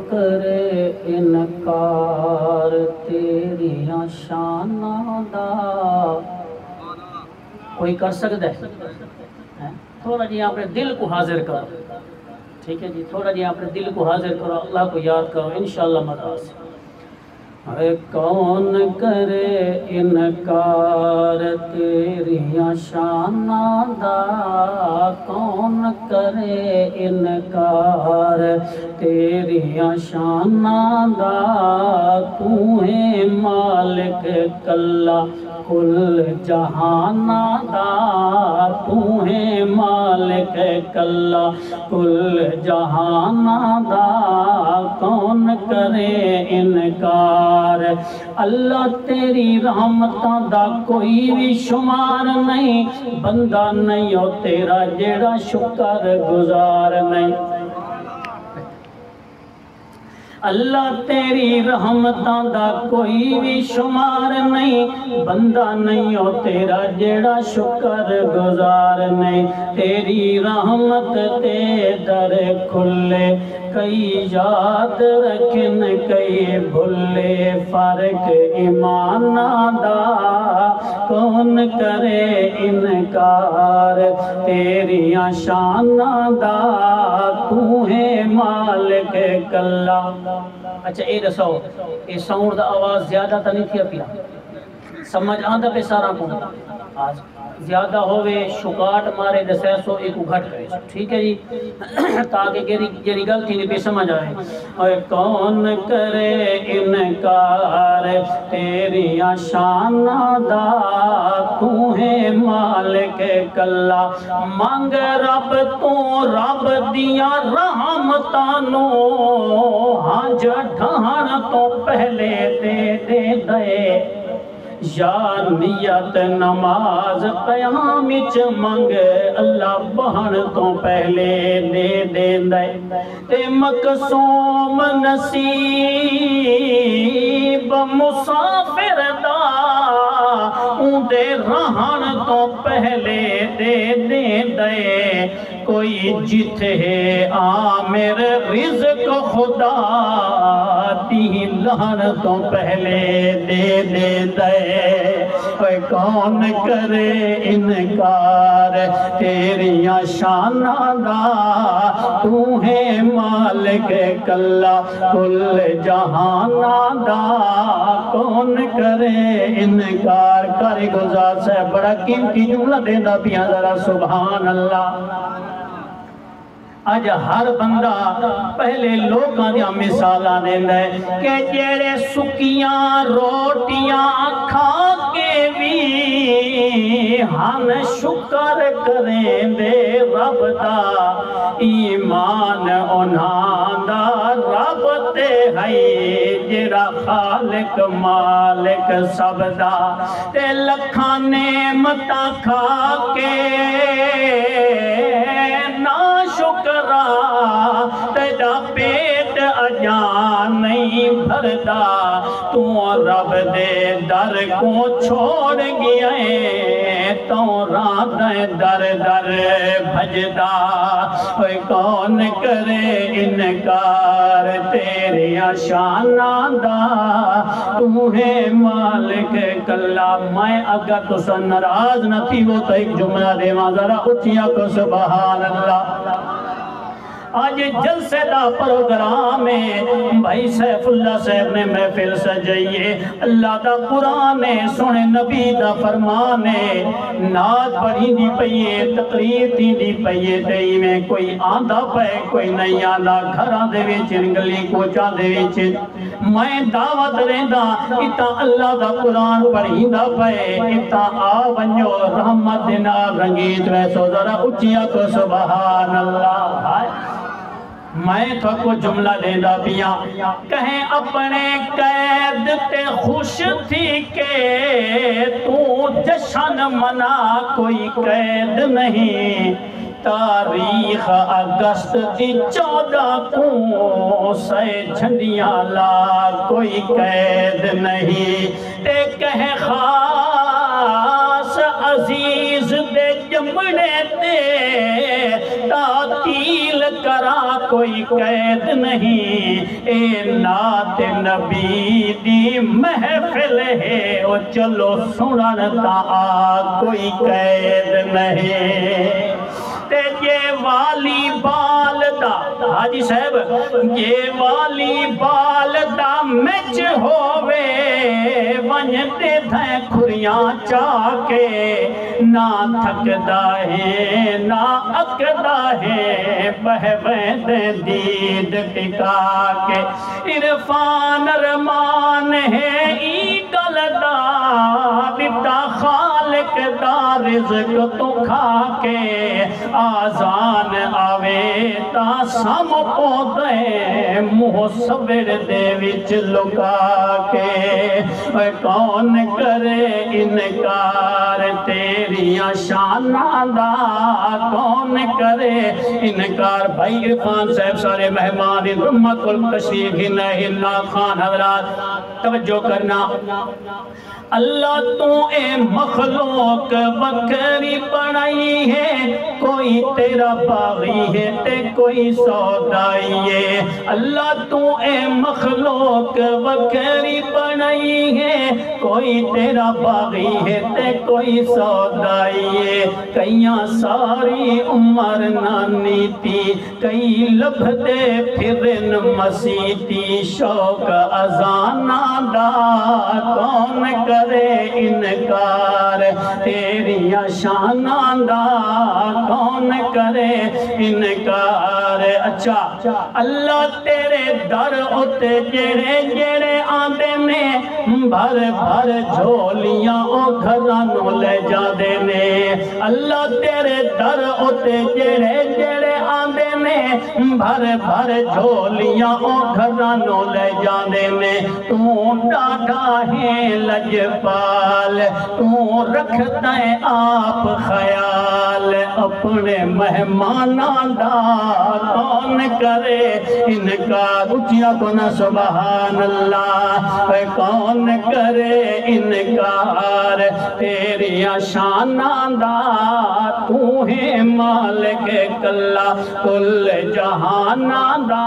करे इनकार तेरिया शानां दा। कोई कर सकता है? थोड़ा जी अपने दिल को हाजिर करो, ठीक है जी, थोड़ा जी अपने दिल को हाजिर करो, अल्लाह को याद करो, इंशाअल्लाह मज़ा से। अरे कौन करे इनकार तेरिया शानां दा, कौन करे इनकार तेरिया शानां दा। तू है मालिक कल्ला कुल जहानां दा, तू है मालिक कल्ला कुल जहानां दा। कौन करे इनकार, अल्लाह तेरी रहमतां दा कोई भी शुमार नहीं, बंदा नहीं हो तेरा जेड़ा शुक्र गुजार नहीं। अल्लाह तेरी रहमतां दा कोई भी शुमार नहीं, बंदा नहीं हो तेरा जेड़ा शुक्र गुजार नहीं। तेरी रहमत ते दर खुले कई याद रखन कई भुले, फर्क ईमाना दा कौन करे इनकार तेरिया शानां दा। तू है मालिक कल्ला। अच्छा ये दसो, ये साउंड दा आवाज ज्यादा तो नहीं थी पिया? समझ आंदा पे सारा को? आज ज्यादा होवे शुकाट मारे दसे सो एक घट करे, ठीक है जी, ताकि जेरी गलती नहीं पे समझ आए। और कौन करे इनकार तेरिया शानां दा, तू है मालिक कल्ला। मंग रब तू रब दिया रहमतां नो, हज ढहण तो पहले दे दे। या नियत नमाज क़याम विच मंग, अल्लाह बहन तो पहले दे दे। ते मकसूम नसीब मुसाफिर दा, उंदे रहन तो पहले दे दे। कोई जिथे आमिर रिज़्क खुदा दी लहन तो पहले दे दे। कौन करे इनकार तेरिया शानां दा, तू है मालिक कल्ला कुल जहानां दा। कौन करे इनकार। कारी गुलजार साहब बड़ा कीमती जुमला देंदा पिया, जरा सुभान अल्लाह। अज हर बंदा पहले लोगों दी मिसालां देंदा है कि जेड़े सुकियां रोटियां खा के भी हन शुक्र करेंदे रब दा। ईमान उन्हां दा रब ते है जेड़ा खालिक मालिक सब दा। ते लखां नेमतां खा के ना शुक्रा तेरा पेट अजा नहीं भरदा। तू रब दे दर को छोड़ गया तो रात दर दर भजदा। कौन करे इनकार तेरिया शानां दा, तू है मालिक कल्ला। मैं अगर तुसा नाराज न थी वो तो एक जुमला देवा, जरा उचिया को सुभान अल्लाह। आज जलसे का प्रोग्राम है, भाई सैफुल्ला साहब ने महफिल सजाइए। अल्लाह का कुरान है, सोने नबी का फरमान है। नात पढ़ी दी पई है, तकरीर दी पई है, ते में कोई आंदा पे कोई नहीं आंदा। घरां दे विच गली कोचां दे विच मैं दावत देंदा, इता अल्लाह का कुरान पढ़ींदा पे, इता आ वञो रहमत दे नाल रंगीत वैसो। जरा उचिया को सुभान अल्लाह। मैं थको जुमला देंदा पिया, कहें अपने कैद ते खुश थी के तू जशन मना, कोई कैद नहीं। तारीख अगस्त की 14 को से झंडियां ला, कोई कैद नहीं। ते कहे खास अजीज दे जमने ते तातील करा, कोई कैद नहीं। ए नात नबी दी महफिल है ओ चलो सुनन ता आ कोई कैद नहीं ते ये वाली बाल दा हाजी साहब ये वाली बाल दा मिच होवे वंजते थे खुरियां चाके ना थकदा है ना अकदा है बहवे दीद टिका के इरफान अरमान है ई गल दा दिता खालिक दा रिज़्क तू खा के आजान आवे ता सम पौधे मुँह सवेर दे विच लुका के कौन करे इनकार तेरिया शाना दा कौन करे इनकार। भाई इरफान साहब सारे मेहमान इल्मुल तशरीफ हिना खान हजरात तवज्जो करना। अल्लाह तू ए मखलूक बकरी बनाई है कोई तेरा बागी है ते कोई सौदाई है। अल्लाह तू ए मखलूक बकरी बनाई है कोई तेरा बागी है ते कोई सौदाई है। कईयां सारी उम्र नानी थी कई लभदे फिरन मसीती शौक अजाना दा कौन करे इनकार तेरिया शाना दा कौन करे इनकार। अच्छा अल्लाह तेरे दर उते जेड़े जेड़े आंदे ने भर भर झोलियां ओ घरां नू ले जांदे ने। अल्लाह तेरे दर उते जेड़े जेड़े आंदे ने भर भर झोलियां ओ घरां नू ले जांदे ने। तू डाढ़ा है लजपाल तू रखदा है आप ख्याल अपने मेहमाना दा कौन करे इनकार। उचिया को ना सुभान अल्लाह कौन करे इनकार तेरिया शाना दा तू है मालिक कल्ला कुल जहाना दा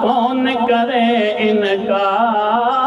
कौन करे इनकार।